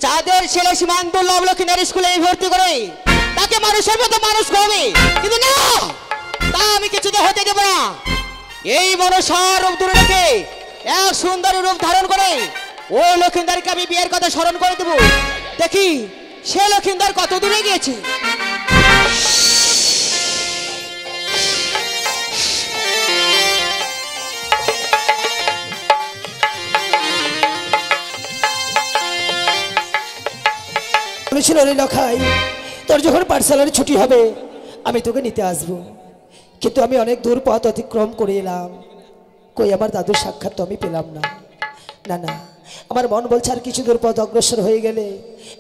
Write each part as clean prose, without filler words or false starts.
চাঁদের ছেলে সীমান্ত লবলক্ষীনার স্কুলে ভর্তি করে তাকে মানুষের মতো মানুষ করবে, কিন্তু না, তা আমি কিছুতে হতে দেব না। এই মনসার রূপ দূরে রেখে এক সুন্দর রূপ ধারণ করে ওই লক্ষিন্দারকে আমি বিয়ের কথা স্মরণ করে দেবো। দেখি সে লক্ষিন্দার কত দূরে গিয়েছে। বলেছিল রে লখাই, তোর যখন পাঠশালার ছুটি হবে আমি তোকে নিতে আসবো, কিন্তু আমি অনেক দূর পথ অতিক্রম করে এলাম, কই আমার দাদুর সাক্ষাৎ তো আমি পেলাম না। না না, আমার মন বলছে আর কিছু দূর পথ অগ্রসর হয়ে গেলে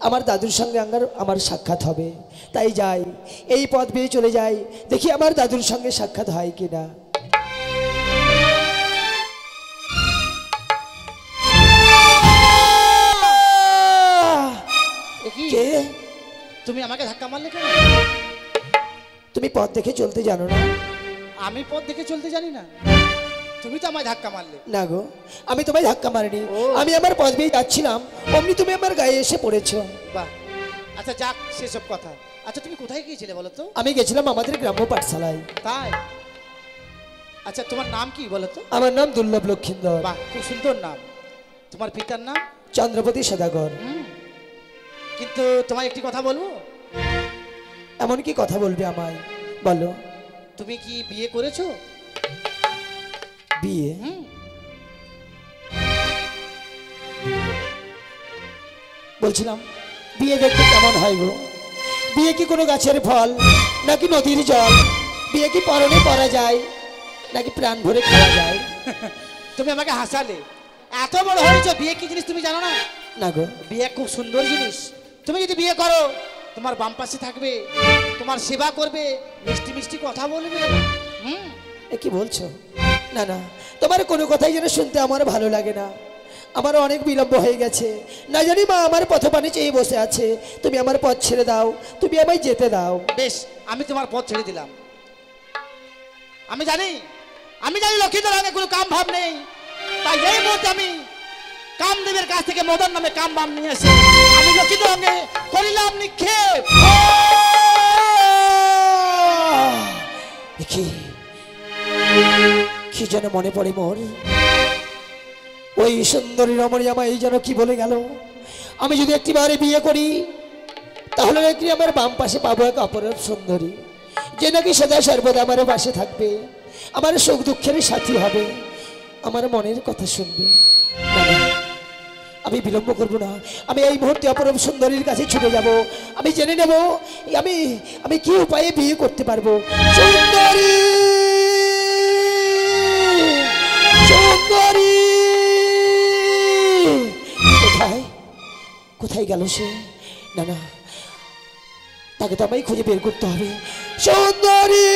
আমার দাদুর সঙ্গে আমার সাক্ষাৎ হবে। তাই যাই, এই পথ বেয়ে চলে যাই, দেখি আমার দাদুর সঙ্গে সাক্ষাৎ হয় কিনা। কে তুমি আমাকে ধাক্কা মারলে কেন? তুমি পথ দেখে চলতে জানো না? আমি পথ দেখে চলতে জানি না, তুমি তো আমায় ধাক্কা মারলে। না গো, আমি তোমায় ধাক্কা মারিনি, আমি আমার পথ বেয়ে যাচ্ছিলাম, অমনি তুমি আমার গায়ে এসে পড়েছো। বাহ, আচ্ছা যাক সেসব কথা। আচ্ছা তুমি কোথায় গিয়েছিলে বলো তো? আমি গেছিলাম আমাদের গ্রাম্য পাঠশালায়। তাই? আচ্ছা তোমার নাম কি বলো তো? আমার নাম দুর্লভ লক্ষিন্দর। বাহ, খুব সুন্দর নাম। তোমার পিতার নাম? চন্দ্রপতি সদাগর। কিন্তু তোমায় একটি কথা বলবো। এমন কি কথা বলবে আমায়? বলো। তুমি কি বিয়ে করেছো? বিয়ে? বলছিলাম বিয়ে দেখতে কেমন হয় গো? বিয়ে কি কোনো গাছের ফল নাকি নদীর জল? বিয়ে কি পরনে পরা যায় নাকি প্রাণ ভরে খাওয়া যায়? তুমি আমাকে হাসালে। এত বড় হয়েছো, বিয়ে কি জিনিস তুমি জানো না? না গো, বিয়ে খুব সুন্দর জিনিস। তুমি যদি বিয়ে করো, তোমার বাম পাশে থাকবে, তোমার সেবা করবে, মিষ্টি মিষ্টি কথা বলবে। এ কি বলছো? না না, তোমার কোনো কথাই যেন শুনতে আমার ভালো লাগে না। আমার অনেক বিলম্ব হয়ে গেছে, না জানি মা আমার পথপানে চেয়ে বসে আছে। তুমি আমার পথ ছেড়ে দাও, তুমি আমায় যেতে দাও। বেশ, আমি তোমার পথ ছেড়ে দিলাম। আমি জানি লক্ষ্মীদের আগে কোনো কাম ভাব নেই, তাই এই মুহূর্তে আমি কামদেবের কাছ থেকে মদন নামে কাম ভাব নিয়ে এসে আমি লক্ষ্মীদের আগে করিলাম নিক্ষেপ। কি যেন মনে পড়ে মোর, ওই সুন্দরী রমণী আমায় যেন কি বলে গেল, আমি যদি একটিবারে বিয়ে করি তাহলে নাকি আমার বাম পাশে পাবো এক অপরূপ সুন্দরী, যে নাকি সদা সর্বদা আমার পাশে থাকবে, আমার সুখ দুঃখের সাথী হবে, আমার মনের কথা শুনবে। আমি বিলম্ব করব না, আমি এই মুহূর্তে অপরূপ সুন্দরীর কাছে ছুটে যাব। আমি জেনে নেব আমি আমি কি উপায়ে বিয়ে করতে পারবো। সুন্দরী, সুন্দরী, কোথায় কোথায় গেল সে? না না, তাকে তো আমায় খুঁজে বের করতে হবে। সুন্দরী,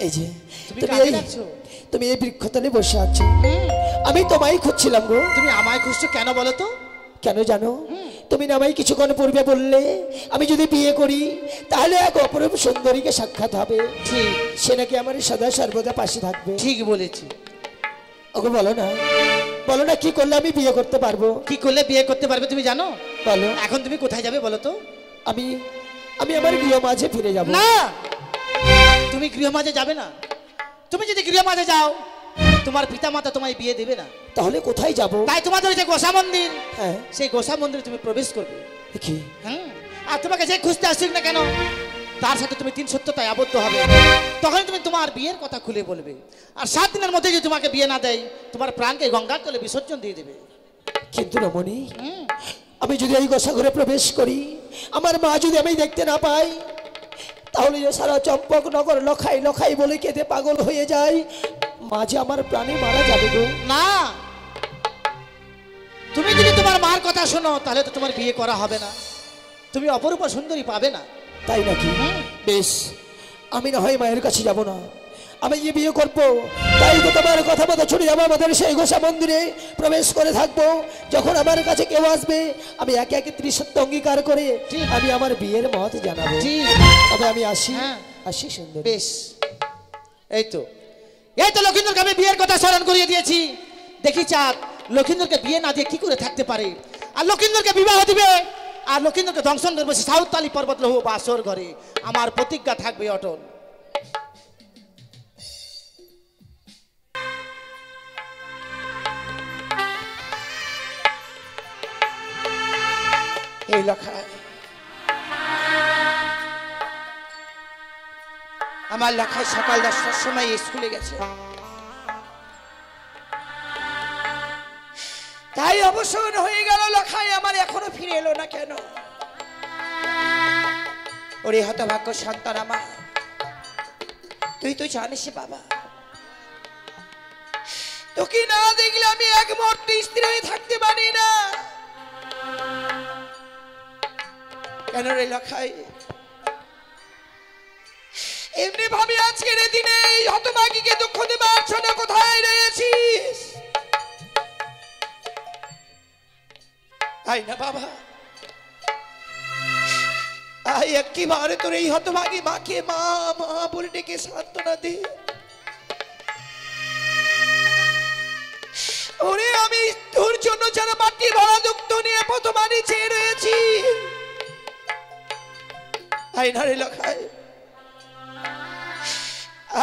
এই যে তুমি এই বৃক্ষতলে বসে আছো, আমি তোমায় খুঁজছিলাম গো। তুমি আমায় খুঁজছো কেন বলো তো? কেন জানো? তুমি না আমায় কিছুক্ষণ পূর্বে বললে আমি যদি বিয়ে করি তাহলে এক অপরূপ সুন্দরীকে সাক্ষাৎ হবে, ঠিক, সে নাকি আমার সদা সর্বদা পাশে থাকবে। ঠিক বলেছি। ওকে বলো না, বলো না কি করলে আমি বিয়ে করতে পারবো? কি করলে বিয়ে করতে পারবে তুমি জানো? বলো। এখন তুমি কোথায় যাবে বলো তো? আমি আমি আমার গৃহ মাঝে ফিরে যাব। না, তুমি গৃহ মাঝে যাবে না। তুমি যদি গৃহ মাঝে যাও তোমার পিতামাতা তোমায় বিয়ে দেবে না। তাহলে কোথায় যাব? তাই তোমাদের যে গোসা মন্দির, হ্যাঁ, সেই গোসা মন্দিরে তুমি প্রবেশ করবে। কি? আর তোমাকে যে খুঁজতে আসুক না কেন তার সাথে তুমি 3 সত্যতায় আবদ্ধ হবে। তখন তুমি তোমার বিয়ের কথা খুলে বলবে, আর 7 দিনের মধ্যে যদি তোমাকে বিয়ে না দেয় তোমার প্রাণকে গঙ্গার জলে বিসর্জন দিয়ে দেবে। কিন্তু রমণী, আমি যদি এই গোসা ঘরে প্রবেশ করি, আমার মা যদি আমি দেখতে না পাই, তাহলে সারা চম্পক নগর লখাই লখাই বলে কেঁদে পাগল হয়ে যায়, মাঝে আমার প্রাণে মারা যাবে গো। না, তুমি যদি তোমার মার কথা শোনো তাহলে তো তোমার বিয়ে করা হবে না, তুমি অপরূপা সুন্দরী পাবে না। তাই নাকি? বেশ, আমি না হয় মায়ের কাছে যাব না, আমি যে বিয়ে করবো তাই তো তোমার কথা মতো ছুটে যাবো আমাদের সেই গোসা মন্দিরে প্রবেশ করে থাকবো। যখন আমার কাছে কেউ আসবে আমি একে একে ত্রিসত্য অঙ্গীকার করে আমি আমার বিয়ের মত জানাবো। তবে আমি আসি। আসি সুন্দর। বেশ, এই তো লক্ষিন্দরকে আমি বিয়ের কথা স্মরণ করিয়ে দিয়েছি। দেখি চাঁদ লক্ষিন্দরকে বিয়ে না দিয়ে কি করে থাকতে পারে? আর লক্ষিন্দরকে বিবাহ দিবে, আর লক্ষিন্দরকে দংশন করবে সাউতালি পর্বত লৌহ বাসর ঘরে। আমার প্রতিজ্ঞা থাকবে অটল। এই লখাই, আমার লখাই সকাল 10টার সময় স্কুলে গেছে, তাই অবসর হয়ে গেল। লখাই আমার এখনো ফিরে এলো না কেন? ওরে হতভাগ্য সন্তান আমার, তুই তো জানিস বাবা, তোকে না দেখলে আমি এক মুহূর্ত স্থির হয়ে থাকতে পারি না। কেন রে লখাই? এমনি ভাবি আজকের দিনে এই হতভাগীকে দুঃখ দেবার জন্য কোথায় রয়েছিস? তাই না বাবা, আই একটিবারে তোর এই হতভাগী মাকে মা মা বলে ডেকে সান্ত্বনা দে। ওরে আমি তোর জন্য যারা মাটির ভরা দুঃখ নিয়ে প্রথমানি চেয়ে রয়েছি। আই না রে লখাই,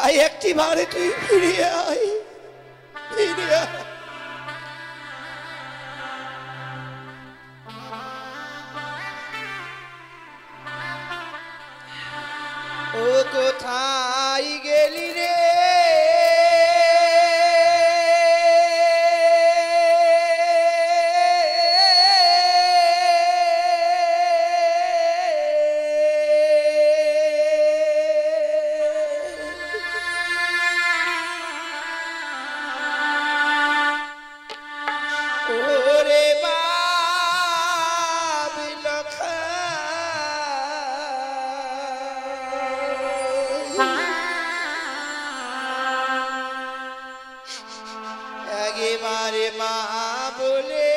আই একটিবারে তুই ফিরিয়ে আয়, ফিরিয়ে আয়। ও কোথায় গেলি রে? ওরে বাপ একেবারে মা বলে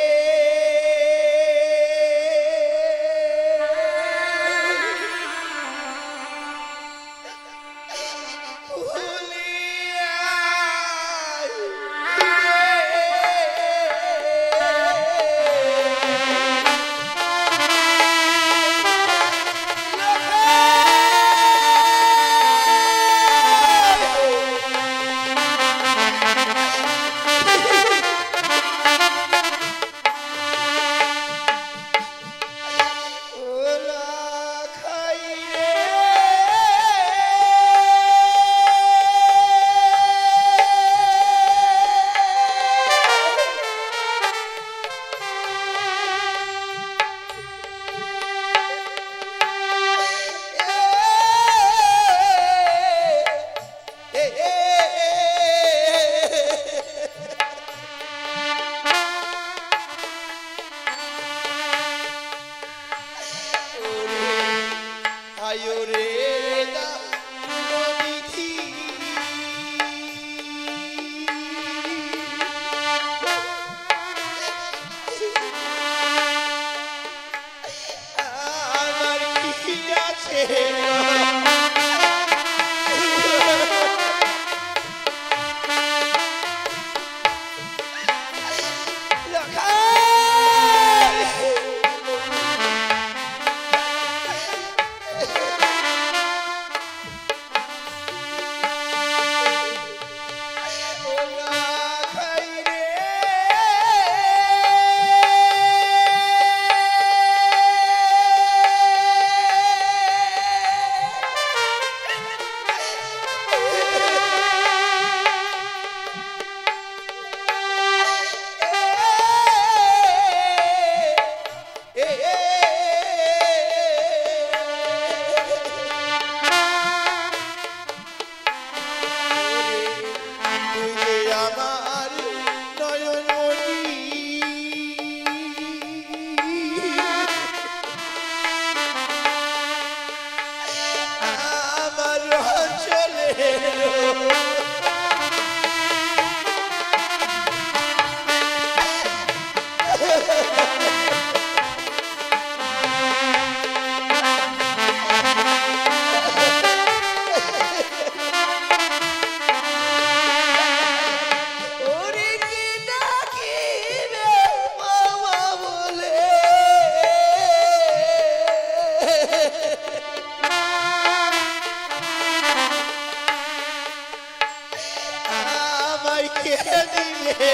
কে দিবে?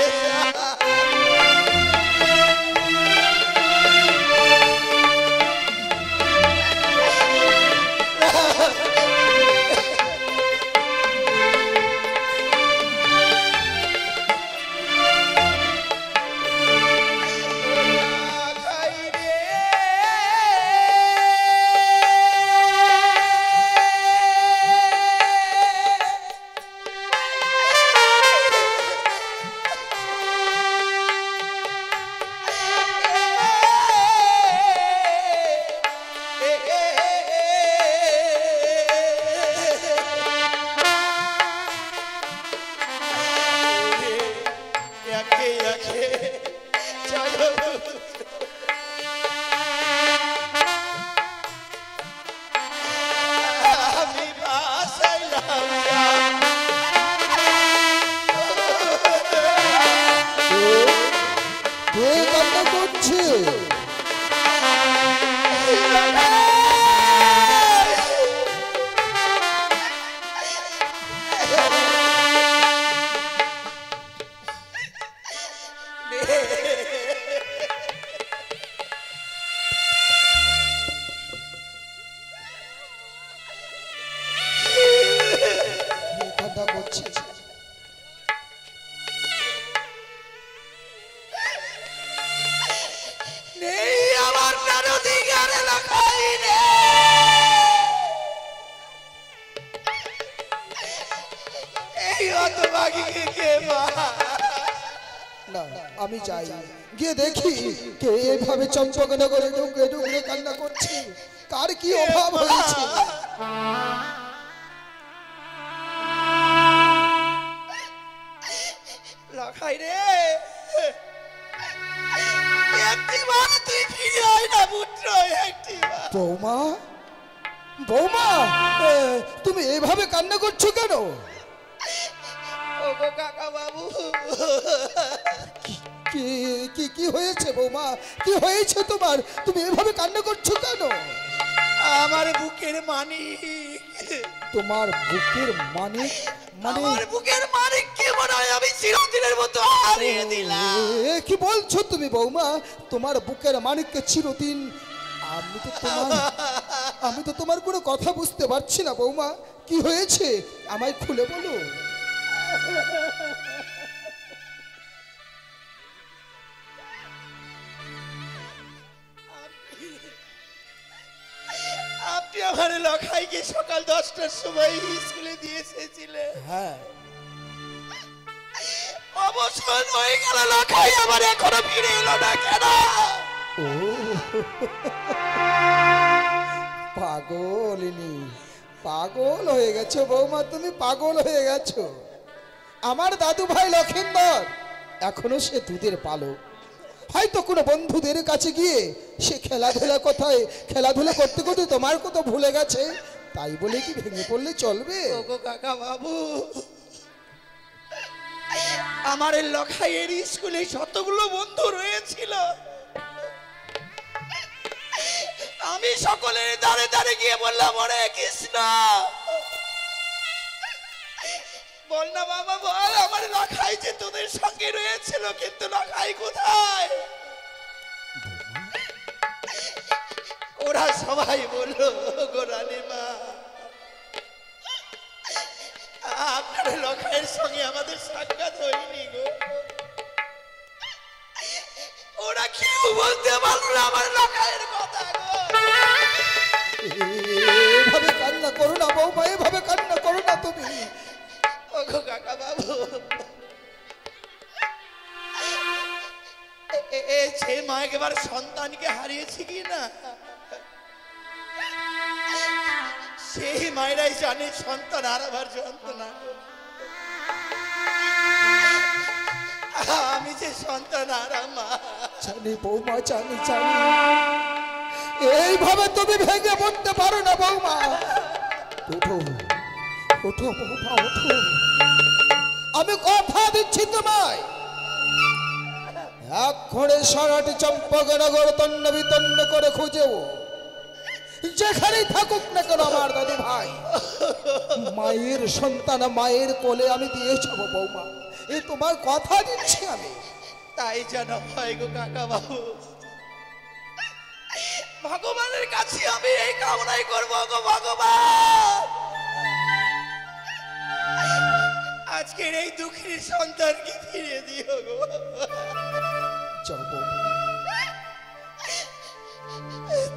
কে কান্না করছে? কান্না করছে? নেই আমার অধিকার এলাকায় এই হতভাগীকে কে মা? না, আমি চাই গিয়ে দেখি কে এভাবে চম্পকনগরে ডুকরে ডুকরে কান্না করছে, কার কি অভাব হয়েছে। লখাই রে, একটি বার তুই ফিরে আয় না পুত্র, একটি বার। বৌমা, বৌমা, তুমি এভাবে কান্না করছো কেন? ওগো কাকা বাবু, কি কি কি হয়েছে বৌমা? কি হয়েছে তোমার? তুমি এভাবে কান্না করছো কেন? আমার বুকের মানিক, তোমার বুকের মানিক? মানে আমার বুকের মানিক কি মনে হয় আমি চিরদিনের মতো হারিয়ে দিলাম। কি বলছো তুমি বৌমা? তোমার বুকের মানিককে চিরদিন? আমি তো তোমার কোনো কথা বুঝতে পারছি না বৌমা। কি হয়েছে আমায় খুলে বলো। আপনি আমার লখাইকে সকাল 10টার সময় স্কুলে দিয়ে এসেছিলেন। হ্যাঁ, অবসর হয়ে গেল, লখাই আমার এখনো ফিরে এলো না কেন? ও পাগলিনী, পাগল হয়ে গেছো বৌমা, তুমি পাগল হয়ে গেছো। আমার দাদু ভাই লক্ষিন্দর এখনো সে দুধের পালক। হয়তো কোনো বন্ধুদের কাছে গিয়ে সে খেলাধুলা করতে করতে তোমার কথা ভুলে গেছে, তাই বলে কি ভেঙে পড়লে চলবে? ওগো কাকা বাবু, আমার এই লখাইয়ের স্কুলে শতগুলো বন্ধু রয়েছিল। আমি সকলের দাঁড়ে দাঁড়ে গিয়ে বললাম, ওরে কৃষ্ণ, বল না বাবা বল, আমার লখাই যে তোদের সঙ্গে রয়েছিল, কিন্তু লখাই কোথায়? ওরা সবাই বললো, গো রানীমা, আপনার লখাইয়ের সঙ্গে আমাদের সাক্ষাৎ হয়নি গো। ওরা কেউ বলতে পারলো না আমার লখাইয়ের কথা গো। এভাবে কান্না করো না বৌমা, এভাবে কান্না করো না তুমি। ওগো কাকা বাবু, যে মা একবার সন্তানকে হারিয়েছি কি না, সেই মায়েরাই জানে সন্তান হারাবার যন্ত্রণা। আমি যে সন্তান হারা মা, জানি বৌমা, জানি জানি। এইভাবে তুমি ভেঙে পড়তে পারো না বৌমা। ওঠো ওঠো বৌমা, ওঠো। আমি কথা দিচ্ছি তোমায়, এক্ষণে সারাটি চম্পকনগর তন্ন বিতন্ন করে খুঁজেও, যেখানেই থাকুক না কেন আমার দাদু ভাই, মায়ের সন্তান মায়ের কোলে আমি দিয়ে যাবো বৌমা। এ তোমার কথা দিচ্ছি আমি। তাই যেন হয় গো কাকা বাবু। ভগবানের কাছে আমি এই কামনাই করবো গো ভগবান, আজকের এই দুঃখের সন্তানকে ফিরিয়ে দিও গো। যাবো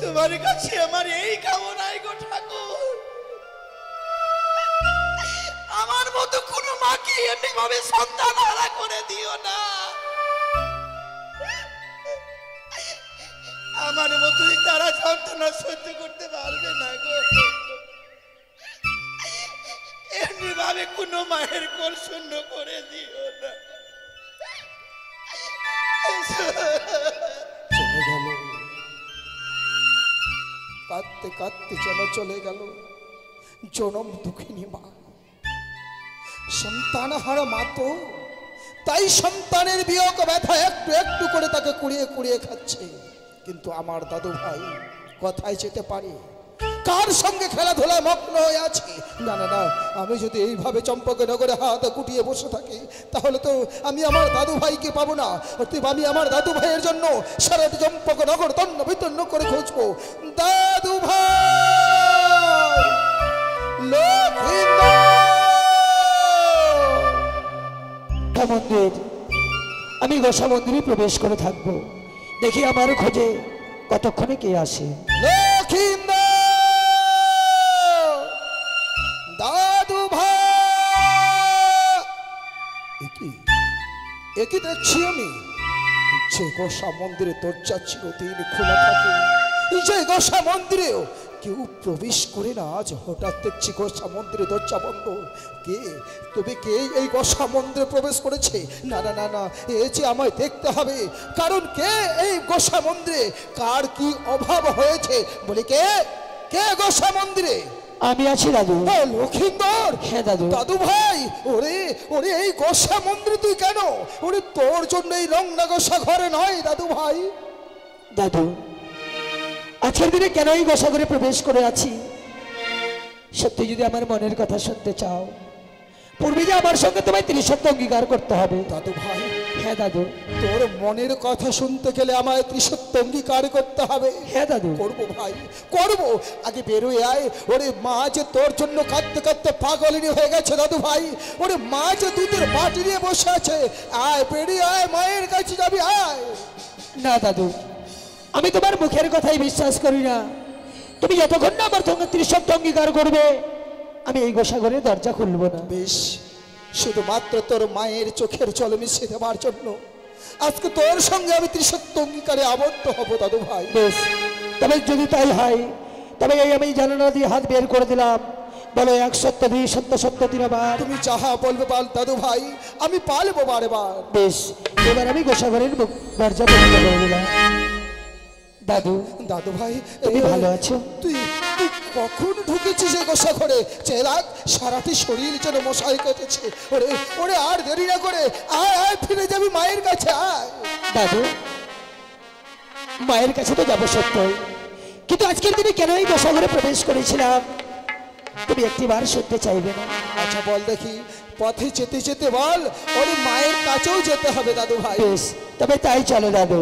তোমার কাছে আমার এই কামনাই গো ঠাকুর, আমার মতো কোনো মাকে এমনি ভাবে সন্তান হারা করে দিও না। আমার মতোই তারা যন্ত্রণা সহ্য করতে পারবে না গো। এমনি ভাবে কোনো মায়ের কোল শূন্য করে দিও না। চলে গেল, কাঁদতে কাঁদতে যেন চলে গেল জনম দুঃখিনী মা। সন্তান হারা মা তো, তাই সন্তানের বিয়োগ ব্যথা একটু একটু করে তাকে কুড়িয়ে কুড়িয়ে খাচ্ছে। কিন্তু আমার দাদু ভাই কোথায় যেতে পারে, কার সঙ্গে খেলাধুলায় মগ্ন হয়ে আছে? না না না, আমি যদি এইভাবে চম্পকনগরে হাত গুটিয়ে বসে থাকি তাহলে তো আমি আমার দাদু ভাইকে পাবো না। অতএব আমি আমার দাদু ভাইয়ের জন্য সারা চম্পকনগর তন্ন বিতন্ন করে খুঁজবো। দাদু ভাই, মন্দির, আমি গোসা মন্দিরে প্রবেশ করে থাকবো, দেখি আমার খোঁজে কতক্ষণে কে আসে। দাদু ভাই, একই দেখছি আমি যে গোসা মন্দিরে দরজা চিরদিন খোলা থাকে, যে গোসা মন্দিরেও কেউ প্রবেশ করে না, আজ হঠাৎ দেখছি গোসা মন্দিরে দরজা বন্ধ। কে, তবে কে এই গোসা মন্দিরে প্রবেশ করেছে? না না না না, এ যে আমায় দেখতে হবে, কারণ কে এই গোসা মন্দিরে, কার কি অভাব হয়েছে বলে, কে কে গোসা মন্দিরে? আমি আছি দাদু। লক্ষিন্দর, হ্যাঁ দাদু। দাদু ভাই, ওরে ওরে এই গোসা মন্দিরে তুই কেন? ওরে তোর জন্য এই রংনা গোসা ঘরে নয় দাদু ভাই। দাদু, আজকের দিনে কেন এই গোসা ঘরে প্রবেশ করে আছি? সত্যি যদি আমার মনের কথা শুনতে চাও, পূর্বে যে আমার সঙ্গে তোমায় ত্রিসত্য অঙ্গীকার করতে হবে। দাদু ভাই, হ্যাঁ দাদু। তোর মনের কথা শুনতে গেলে আমায় ত্রিসত্য অঙ্গীকার করতে হবে। হ্যাঁ দাদু। করবো ভাই, করবো। আগে বেরোয় আয়। ওরে মা যে তোর জন্য কাঁদতে কাঁদতে পাগলিনী হয়ে গেছে দাদু ভাই। ওরে মা যে দুধের বাটি নিয়ে বসে আছে, আয় বেরিয়ে আয়, মায়ের কাছে যাবি, আয়। না দাদু, আমি তোমার মুখের কথাই বিশ্বাস করি না। তুমি যতক্ষণ না আমার সঙ্গে ত্রিসত্য অঙ্গীকার করবে, আমি এই গোসা ঘরের দরজা খুলবো না। বেশ, শুধুমাত্র তোর মায়ের চোখের জল মিশিয়ে দেওয়ার জন্য আজকে তোর সঙ্গে আমি ত্রিসত্য অঙ্গীকারে আবদ্ধ হব দাদু ভাই। বেশ, তবে যদি তাই হয়, তবে এই আমি জানালা দিয়ে হাত বের করে দিলাম। বলো 1 সত্য 2 সত্য সত্য 3 বার। তুমি যাহা বলবে বল দাদু ভাই, আমি পালবো বারে বার। বেশ, এবার আমি গোসা ঘরের দরজা বন্ধ করে দিলাম। দাদু, দাদু ভাই, তুমি ভালো আছো? তুই তুই কখন ঢুকেছিস এই গোসা ঘরে? চেলাক, সারাটি শরীর যেন মশাই কেটেছে। ওরে ওরে, আর দেরি না করে আয় আয়, ফিরে যাবি মায়ের কাছে, আয়। দাদু, মায়ের কাছে তো যাবো সত্যই, কিন্তু আজকের দিনে কেন এই গোসা ঘরে প্রবেশ করেছিলাম তুমি একটিবার শুনতে চাইবে না? আচ্ছা বল দেখি, পথে যেতে যেতে বল, ওরে মায়ের কাছেও যেতে হবে দাদু ভাই। বেশ, তবে তাই চলো দাদু।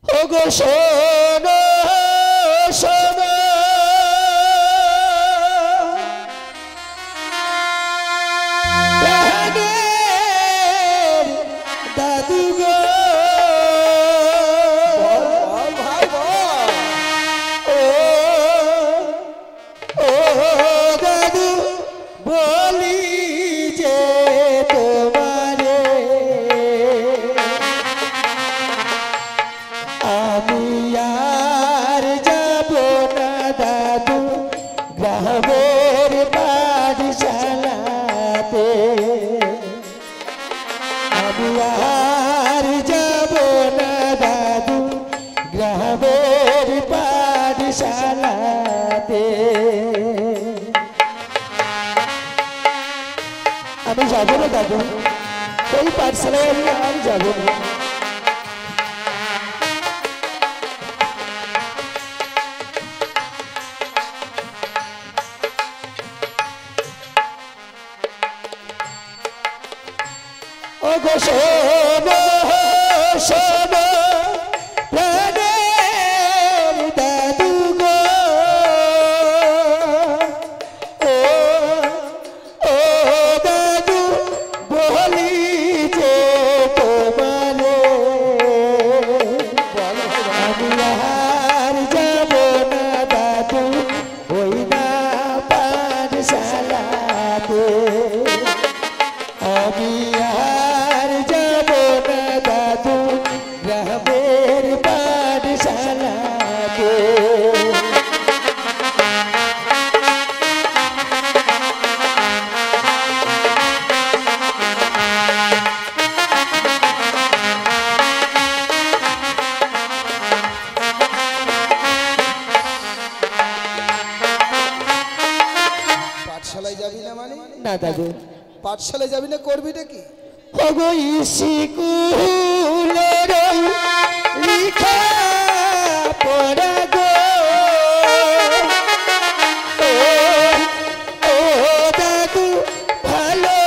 ও গো শোনো শোনো, দাদু গো, বল ভাই বল। ও ও দাদু, বলি যে তোমারে আমি আর যাব না দাদু গ্রামের পাঠশালাতে। আমি আর যাব না দাদু গ্রামের পাঠশালাতে। আমি যাব না দাদু, ওই পাঠশালায় আমি আর যাব না। ও গো শোনো শোনো প্রাণের দাদু গো ও ও দাদু বলি যে তোমারে আমি আর যাব না দাদু ওই না পাঠশালাতে আমি আর যাব না দাদু গ্রামের পাঠশালাতে পাঠশালায় যাবি না মানে? না দাদু পাঠশালায় যাবি না, করবিটা কি? ওগো স্কুলের লিখা পড়া গো ও ও দাদু ভালো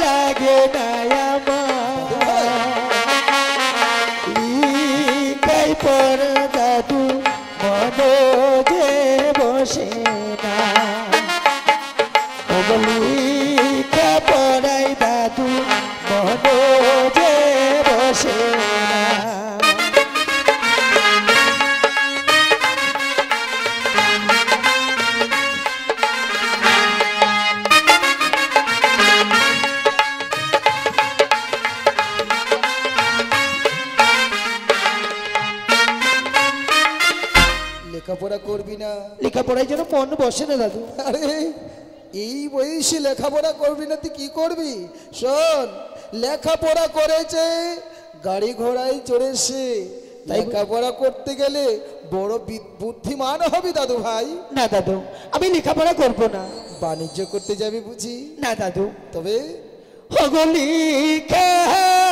লাগে না আমার লিখাই পড়া দাদু মনোজে বসে না লিখা পড়াই দাদু মনোজে বসে না লেখাপড়া করবি না? লেখাপড়ার জন্য মন বসে না দাদু আরে এই বয়সে লেখাপড়া করবি না, তুই কি করবি? শোন, লেখাপড়া করেছে, গাড়ি ঘোড়ায় চড়েছে, লেখাপড়া করতে গেলে বড় বুদ্ধিমান হবি দাদু ভাই। না দাদু আমি লেখাপড়া করবো না। বাণিজ্য করতে যাবি বুঝি? না দাদু তবে ওগো লেখাপড়া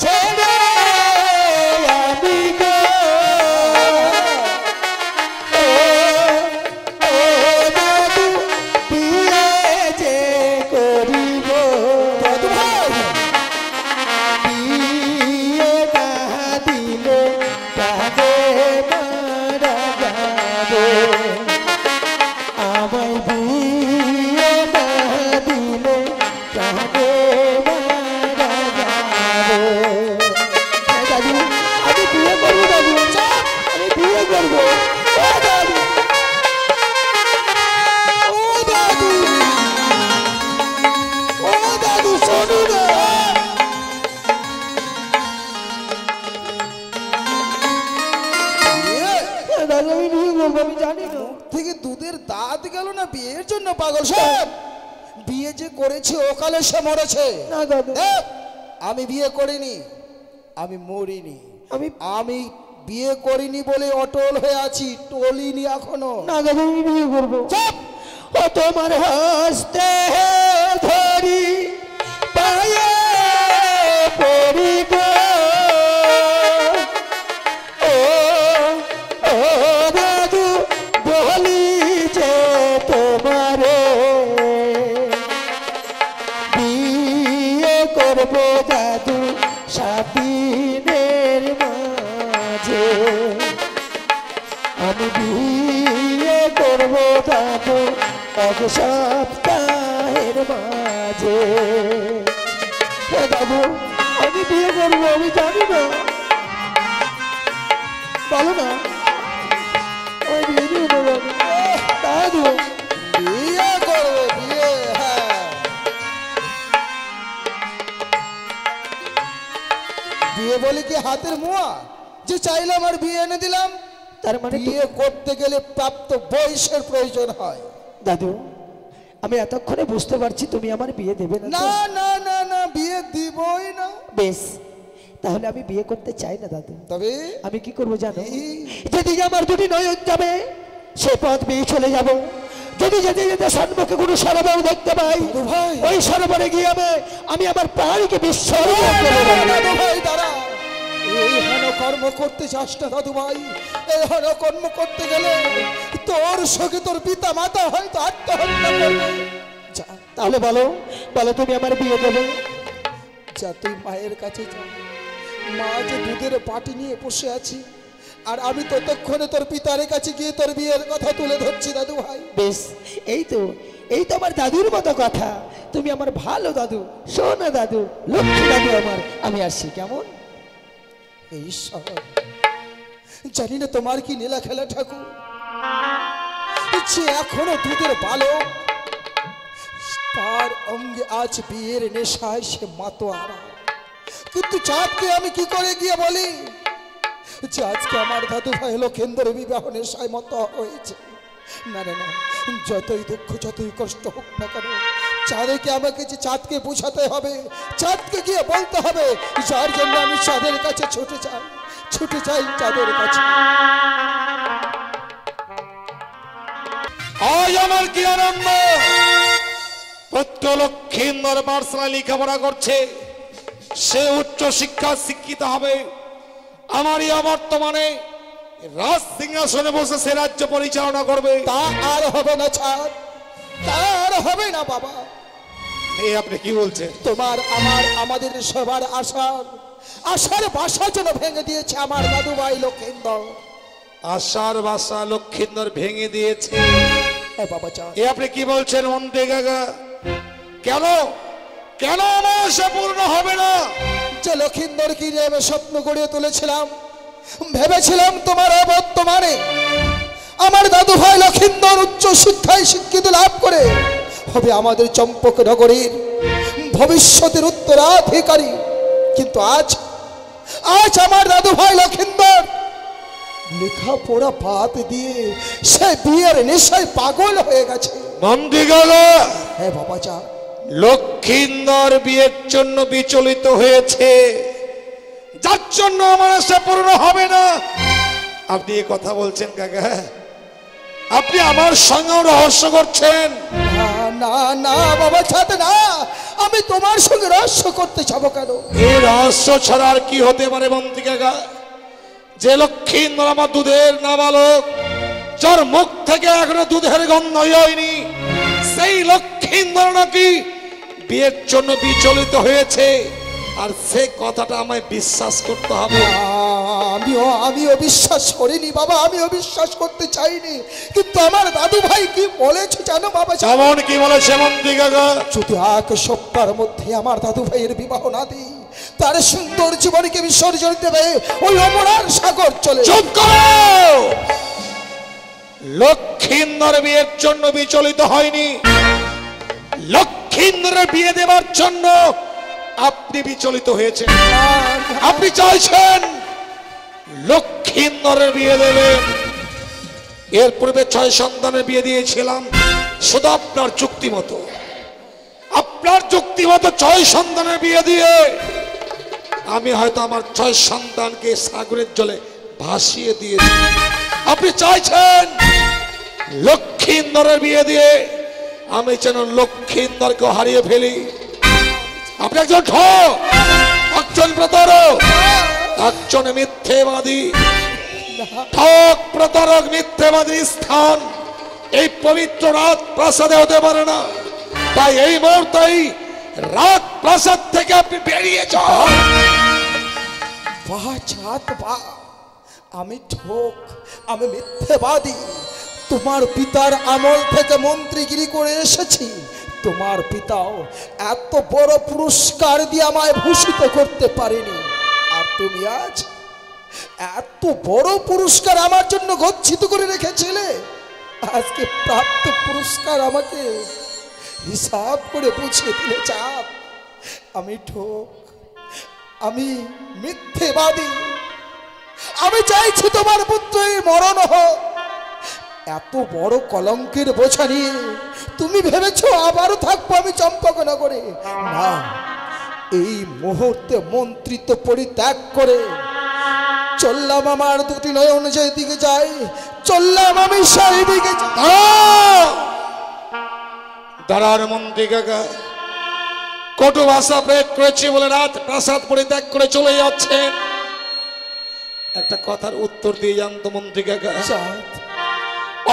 ছেড়ে আমি গো ও দাদু বিয়ে যে করিব দাদু ভাই, বিয়ে না দিলে কাঁদে মারা যাবে আমায় বিয়ে না দিলে কাঁদে মারা যাবে হ্যাঁ দাদু আমি বিয়ে করবো দাদু আমি বিয়ে করবো ও দাদু ও দাদু ও দাদু শোনো না বিয়ে দাদু আমি বিয়ে করবো আমি জানি না থেকে দুধের দাঁত গেল না বিয়ের জন্য পাগল সব। বিয়ে যে করেছে ওকালে সে মরেছে। না দাদু দেখ, আমি বিয়ে করিনি, আমি মরিনি, আমি আমি বিয়ে করিনি বলে অটল হয়ে আছি, টলিনি এখনো। না দাদু আমি বিয়ে করবো চুপ! ও তোমার হস্তে ধরি পায়ে পড়ি গো ও ও দাদু বলি যে তোমারে বিয়ে করবো দাদু 7 দিনের মাঝে আমি বিয়ে করবো দাদু 1 সপ্তাহের মাঝে হে দাদু আমি বিয়ে করবো আমি জানি না বলো না আমি বিয়ে দিয়ে দেবো দাদু বিয়ে করবে বিয়ে, হ্যাঁ। বিয়ে বলে কি হাতের মোয়া যে চাইলাম আর বিয়ে এনে দিলাম? তার মানে বিয়ে করতে গেলে প্রাপ্ত বয়সের প্রয়োজন হয়। দাদু আমি এতক্ষণে বুঝতে পারছি তুমি আমার বিয়ে দেবে না তো? না না না না, বিয়ে দিবই না। বেশ তাহলে আমি বিয়ে করতে চাই না দাদু তবে আমি কি করবো জানো কি? যেদিকে আমার 2টি নয়ন যাবে সে পথ বেয়ে চলে যাব যদি যেতে যেতে সম্মুখে কোনো সরোবর দেখতে পাই দাদু ভাই। ওই সরোবরে গিয়ে আমি আমার প্রাণীকে বিসর্জন করে দেব। দাদু ভাই দাঁড়া, এই হেন কর্ম করতে চাস না দাদু ভাই। এই হেন কর্ম করতে গেলে তোর সঙ্গে তোর পিতা মাতা হয়তো আত্মহত্যা করবে। যা, তাহলে বলো বলো তুমি আমার বিয়ে দেবে যা তুই মায়ের কাছে যা। মা যে দুধের বাটি নিয়ে বসে আছি, আর আমি ততক্ষণে তোর পিতার কাছে গিয়ে তোর বিয়ের কথা তুলে ধরছি দাদু ভাই। বেশ, এই তো আমার দাদুর মতো কথা। তুমি আমার ভালো দাদু, সোনা দাদু, লক্ষ্মী দাদু আমার। আমি আসছি, কেমন? হে ঈশ্বর, জানি না তোমার কি নীলা খেলা ঠাকুর, যে এখনো দুধের বালক, তার অঙ্গে আজ বিয়ের নেশায় সে মাতোয়ারা। কিন্তু চাঁদকে আমি কি করে গিয়ে বলি যে আজকে আমার দাদু ভাই লক্ষেন্দ্র বিবাহ নেশায় মত হয়েছে? না না না, যতই দুঃখ যতই কষ্ট হোক না কেন, চাঁদকে আমাকে যে চাঁদকে বোঝাতে হবে, চাঁদকে গিয়ে বলতে হবে, যার জন্য আমি চাঁদের কাছে ছুটে যাই চাঁদের কাছে। আজ আমার কি আনন্দ! পুত্র লক্ষিন্দর পাঠশালায় লেখাপড়া করছে, সে উচ্চ শিক্ষা শিক্ষিত হবে, আমারই বর্তমানে রাজ সিংহাসনে বসে সে রাজ্য পরিচালনা করবে। তা আর হবে না চাঁদ, তা আর হবে না বাবা। এই আপনি কি বলছেন? তোমার আমাদের সবার আশার বাসা যেন ভেঙে দিয়েছে আমার দাদু ভাই লক্ষেন্দর। আশার বাসা লক্ষিন্দর ভেঙে দিয়েছে? বাবা চাঁদ, এ আপনি কি বলছেন মন্ত্রী কাকা? কেন কেন আমার আশা পূর্ণ হবে না? যে লক্ষিন্দর কি নিয়ে আমি স্বপ্ন গড়িয়ে তুলেছিলাম, ভেবেছিলাম তোমার বর্তমানে আমার দাদু ভাই লক্ষিন্দর উচ্চ শিক্ষায় শিক্ষিত লাভ করে হবে আমাদের চম্পক নগরীর ভবিষ্যতের উত্তরাধিকারী। কিন্তু আজ আমার দাদু ভাই লক্ষিন্দর লেখাপড়া বাদ দিয়ে সে বিয়ের নেশায় পাগল হয়ে গেছে। মন্ত্রী কাকা, হ্যাঁ বাবা চা, লক্ষিন্দর বিয়ের জন্য বিচলিত হয়েছে, যার জন্য আমার আশা পূর্ণ হবে না। আপনি এ কথা বলছেন কাকা? আপনি আমার সঙ্গে রহস্য করছেন? না না না বাবা ছাতে না, আমি তোমার সঙ্গে রহস্য করতে যাবো কেন? এই রহস্য ছাড়া আর কি হতে পারে মন্ত্রী কাকা? যে লক্ষিন্দর আমার দুধের নাবালক, যার মুখ থেকে এখনো দুধের গন্ধ হয়নি, সেই লক্ষিন্দর নাকি বিয়ের জন্য বিচলিত হয়েছে, আর সে কথাটা আমায় বিশ্বাস করতে হবে। আমিও বিশ্বাস করিনি বাবা, আমিও বিশ্বাস করতে চাইনি, কিন্তু আমার দাদু ভাই কি বলেছে জানো বাবা? যেমন কি বলেছে মন্ত্রী কাকা? যদি এক সপ্তাহের মধ্যে আমার দাদু ভাইয়ের বিবাহ না দিই, তার সুন্দর জীবনকে বিসর্জন দেবে ওই অমরার সাগর চলে। চুপ করো! লক্ষিন্দর বিয়ের জন্য বিচলিত হয়নি, লক্ষিন্দরের বিয়ে দেবার জন্য আপনি বিচলিত হয়েছেন। আপনি চাইছেন লক্ষিন্দরের বিয়ে দেবেন। এর পূর্বে 6 সন্তানের বিয়ে দিয়েছিলাম, শুধু আপনার যুক্তি মতো 6 সন্তানের বিয়ে দিয়ে আমি হয়তো আমার 6 সন্তানকে সাগরের জলে ভাসিয়ে দিয়েছি। আপনি চাইছেন লক্ষিন্দরের বিয়ে দিয়ে আমি যেন লক্ষিন্দরকে হারিয়ে ফেলি। আপনি একজন ঠক, একজন প্রতারক, একজন মিথ্যেবাদী। ঠক, প্রতারক, মিথ্যেবাদীর স্থান এই পবিত্র রাত প্রাসাদে হতে পারে না। তাই এই মুহূর্তেই রাত প্রাসাদ থেকে আপনি বেরিয়ে যান। বাহ ছাত বাহ, আমি ঠক, আমি মিথ্যেবাদী। তোমার পিতার আমল থেকে মন্ত্রীগিরি করে এসেছি, তোমার পিতাও এত বড় পুরস্কার দিয়ে আমায় ভূষিত করতে পারেনি, আর তুমি আজ এত বড় পুরস্কার আমার জন্য গচ্ছিত করে রেখেছিলে। আজকে প্রাপ্ত পুরস্কার আমাকে হিসাব করে বুঝিয়ে দিলে চাপ। আমি ঠক, আমি মিথ্যেবাদী, আমি চাইছি তোমার পুত্রের মরণ হোক। এত বড় কলঙ্কের বোঝা নিয়ে তুমি ভেবেছো আবারও থাকবো আমি চম্পকনগরে? না, এই মুহূর্তে মন্ত্রিত্ব পরিত্যাগ করে চললাম আমার দুটি নয়ন যেই দিকে যাই, চললাম আমি সেই দিকে। দাঁড়ান মন্ত্রী কাকা, কটু ভাষা প্রয়োগ করেছি বলে রাত প্রাসাদ পরিত্যাগ করে চলে যাচ্ছেন। একটা কথার উত্তর দিয়ে যান তো মন্ত্রী কাকা।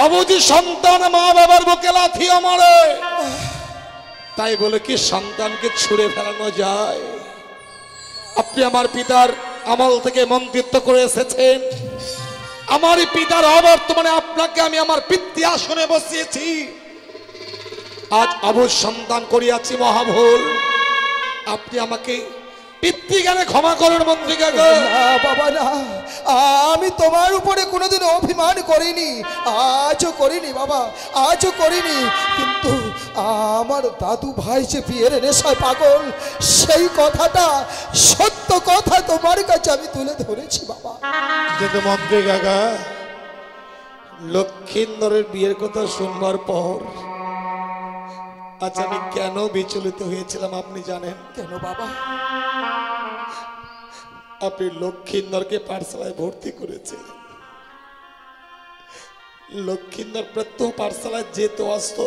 অবুঝি সন্তান মা বাবার বুকে লাথিও মারে, তাই বলে কি সন্তানকে ছুঁড়ে ফেলানো যায়? আপনি আমার পিতার আমল থেকে মন্ত্রিত্ব করে এসেছেন, আমার পিতার অবর্তমানে আপনাকে আমি আমার পিতৃ আসনে বসিয়েছি। আজ অবুঝ সন্তান করিয়াছি মহাভুল, আপনি আমাকে পিতৃজ্ঞানে ক্ষমা করুন মন্ত্রী কাকা। না বাবা না, আমি তোমার উপরে কোনোদিন অভিমান করিনি, আজও করিনি বাবা, আজও করিনি। কিন্তু আমার দাদু ভাই যে বিয়ের নেশায় পাগল, সেই কথাটা সত্য কথা তোমার কাছে আমি তুলে ধরেছি বাবা। কিন্তু মন্ত্রী কাকা, লক্ষিন্দরের বিয়ের কথা শুনবার পর আজ আমি কেন বিচলিত হয়েছিলাম আপনি জানেন? কেন বাবা? আপনি লক্ষিন্দরকে পাঠশালায় ভর্তি করেছিলেন। লক্ষিন্দর প্রত্যহ পাঠশালায় যেত আসতো।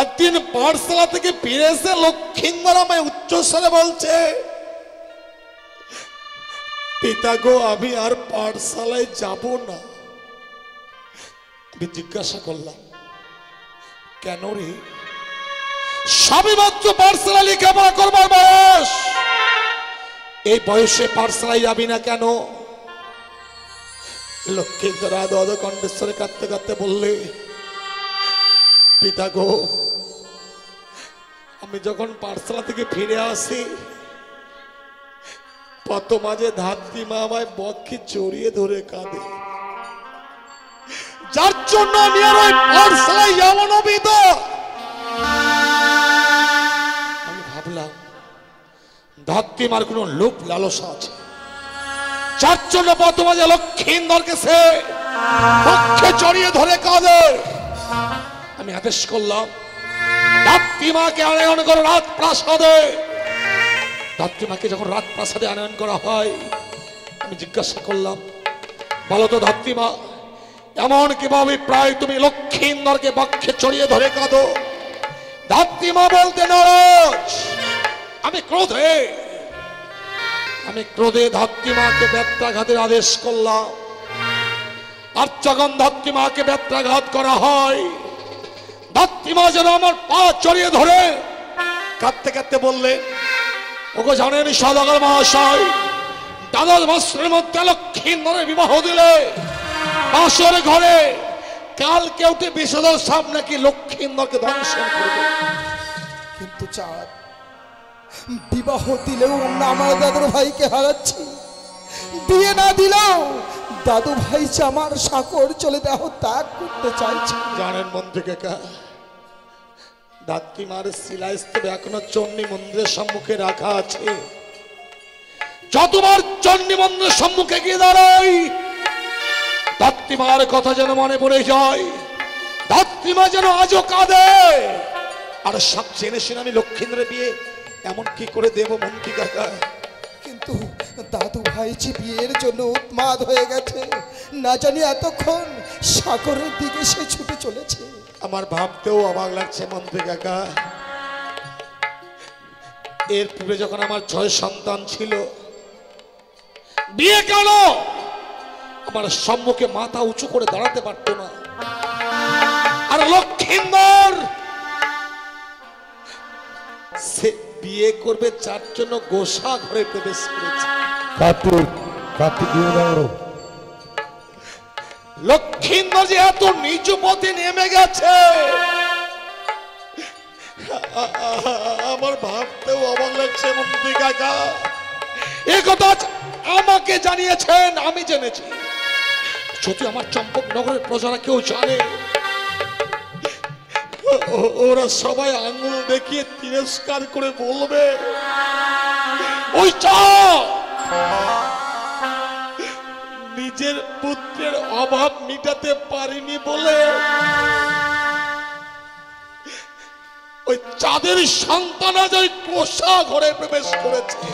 একদিন পাঠশালা থেকে ফিরে এসে লক্ষিন্দর আমায় উচ্চস্বরে বলছে, পিতা গো, আমি আর পাঠশালায় যাব না। আমি জিজ্ঞাসা করলাম, কেন রে? সবেমাত্র পাঠশালা লেখাপড়া করবার বয়স, এই বয়সে পাঠশালায় যাবি না কেন? লক্ষিন্দর আদো কণ্ঠস্বরে কাঁদতে কাঁদতে বললে, পিতা গো, আমি যখন পাঠশালা থেকে ফিরে আসি, পথ মাঝে ধাত্রী মা আমায় বক্ষে জড়িয়ে ধরে কাঁদে, যার জন্য আমি আর ওই পাঠশালায় যাব না পিতা। আমি ভাবলাম ধাত্রীমার কোন লোভ লালসা আছে, যার জন্য পথ মাঝে লক্ষিন্দরকে সে বক্ষে জড়িয়ে ধরে কাঁদে। আমি আদেশ করলাম, ধাত্রীমাকে আনয়ন করো রাত প্রাসাদে। ধাত্রীমাকে যখন রাত প্রাসাদে আনয়ন করা হয়, আমি জিজ্ঞাসা করলাম, বলো তো ধাত্রীমা, এমন কিভাবে প্রায় তুমি লক্ষিন্দরকে বক্ষে জড়িয়ে ধরে কাঁদো? ধাত্রীমা বলতে নারাজ। আমি ক্রোধে ধাত্রীমাকে বেত্রাঘাতের আদেশ করলাম। আর যখন ধাত্রীমাকে বেত্রাঘাত করা হয়, ধাত্রীমা যেন আমার পা জড়িয়ে ধরে কাঁদতে কাঁদতে বললেন, ওগো জানেন সদাগর মহাশয়, দ্বাদশ বৎসরের মধ্যে লক্ষিন্দরের বিবাহ দিলে বাসর ঘরে কালকে উঠে বিষধর সাপ নাকি লক্ষিন্দরকে ধ্বংসন করবে। কিন্তু চাঁদ, বিবাহ দিলেও আমার দাদুর ভাইকে হারাচ্ছি, বিয়ে না দিলেও দাদু ভাই যে আমার সাকর চলে দেহ ত্যাগ করতে চাইছে। জানেন মন্ত্রী কাকা, ধাত্রীমার শিলাস্তূপ এখনো চণ্ডী মন্দিরের সম্মুখে রাখা আছে। যতবার চণ্ডী মন্দিরের সম্মুখে গিয়ে দাঁড়াই, ধাত্রীমার কথা যেন মনে পড়ে যায়। ধাত্রীমা যেন আজও কাঁদে। আর সব জেনে শুনে আমি লক্ষিন্দরের বিয়ে এমন কি করে দেব মন্ত্রী কাকা? কিন্তু দাদু ভাই যে বিয়ের জন্য উন্মাদ হয়ে গেছে, না জানি এতক্ষণ সাগরের দিকে সে ছুটে চলেছে। আমার ভাবতেও অবাক লাগছে মন্ত্রী কাকা। এর পূর্বে যখন আমার 6 সন্তান ছিল, বিয়ে কেন আমার সম্মুখে মাথা উঁচু করে দাঁড়াতে পারতো না। আর লক্ষিন্দর সে বিয়ে করবে, যার জন্য গোসা ঘরে প্রবেশ করেছে। লক্ষিন্দর যে এত নিচু পথে নেমে গেছে, আমার ভাবতেও অবাক লাগছে মন্ত্রী কাকা। এ কথা আমাকে জানিয়েছেন, আমি জেনেছি। যদি আমার চম্পক নগরের প্রজারা কেউ জানে, ওরা সবাই আঙুল দেখিয়ে তিরস্কার করে বলবে, ওই নিজের পুত্রের অভাব মিটাতে পারিনি বলে ওই চাঁদের সন্তান আজ ওই কোষা ঘরে প্রবেশ করেছে।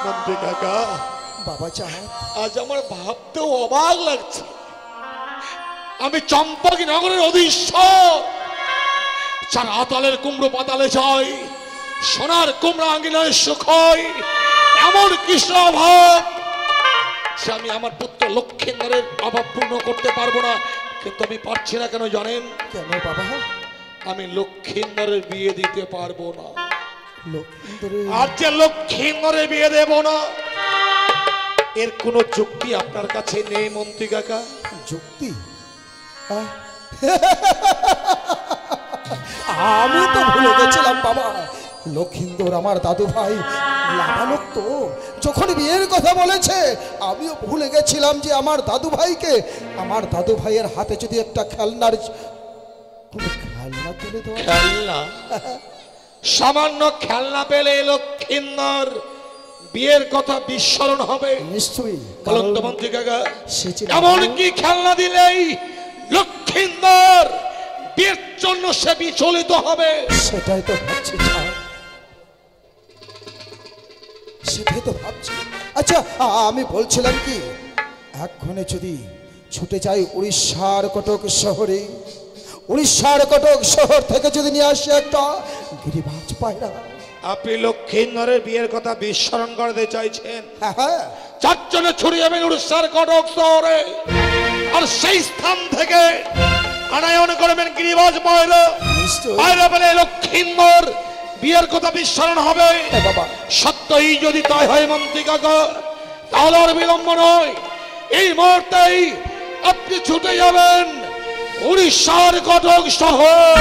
মন্ত্রী কাকা, বাবা চাঁদ, আজ আমার ভাবতেও অবাক লাগছে। আমি চম্পক নগরের অধীশ্বর, যার আতালের কুমড়ো পাতালে যায়, সোনার কুমড়া আঙ্গিনায় সুখ হয়, এমন কৃষ্ণ অভাব সে আমি আমার পুত্র লক্ষিন্দরের অভাব পূর্ণ করতে পারবো না। কিন্তু আমি পারছি না কেন জানেন? কেন বাবা? আমি লক্ষিন্দরের বিয়ে দিতে পারবো না। লক্ষিন্দরের আর যে লক্ষিন্দরের বিয়ে দেব না, এর কোনো যুক্তি আপনার কাছে নেই মন্ত্রী কাকা? যুক্তি? আমি তো ভুলে গেছিলাম বাবা, লক্ষিন্দর আমার দাদু ভাই লাভালোক তো যখন বিয়ের কথা বলেছে আমিও ভুলে গেছিলাম যে আমার দাদু ভাইকে, আমার দাদু ভাইয়ের হাতে যদি একটা খেলনা তুলে দেওয়া। খেলনা? সামান্য খেলনা পেলে লক্ষিন্দর বিয়ের কথা বিস্মরণ হবে? নিশ্চয়ই। বলুন তো মন্ত্রী কাকা, সে যে এমন কি খেলনা দিলেই লক্ষিন্দর বিয়ের জন্য সে বিচলিত হবে? সেটাই তো ভাবছি ছাড়। সেটাই তো ভাবছি। আচ্ছা আমি বলছিলাম কি, এক্ষণে যদি ছুটে যাই উড়িষ্যার কটক শহরে, উড়িষ্যার কটক শহর থেকে যদি নিয়ে আসি একটা গিরিবাজ পায়রা। আপনি লক্ষিন্দরের বিয়ের কথা বিস্মরণ করতে চাইছেন? হ্যাঁ হ্যাঁ, চারজনে ছড়িয়ে যাবেন উড়িষ্যার কটক শহরে, আর সেই স্থান থেকে আনায়ন করবেন গিরিবাজ পায়রা। নিশ্চয়ই। পায়রা পেলে লক্ষিন্দর বিয়ের কথা বিস্মরণ হবে। হ্যাঁ বাবা, সত্যই যদি তাই হয় মন্ত্রী কাকা, তাহলে আর বিলম্ব নয়, এই মুহূর্তেই আপনি ছুটে যাবেন উড়িষ্যার কটক শহর।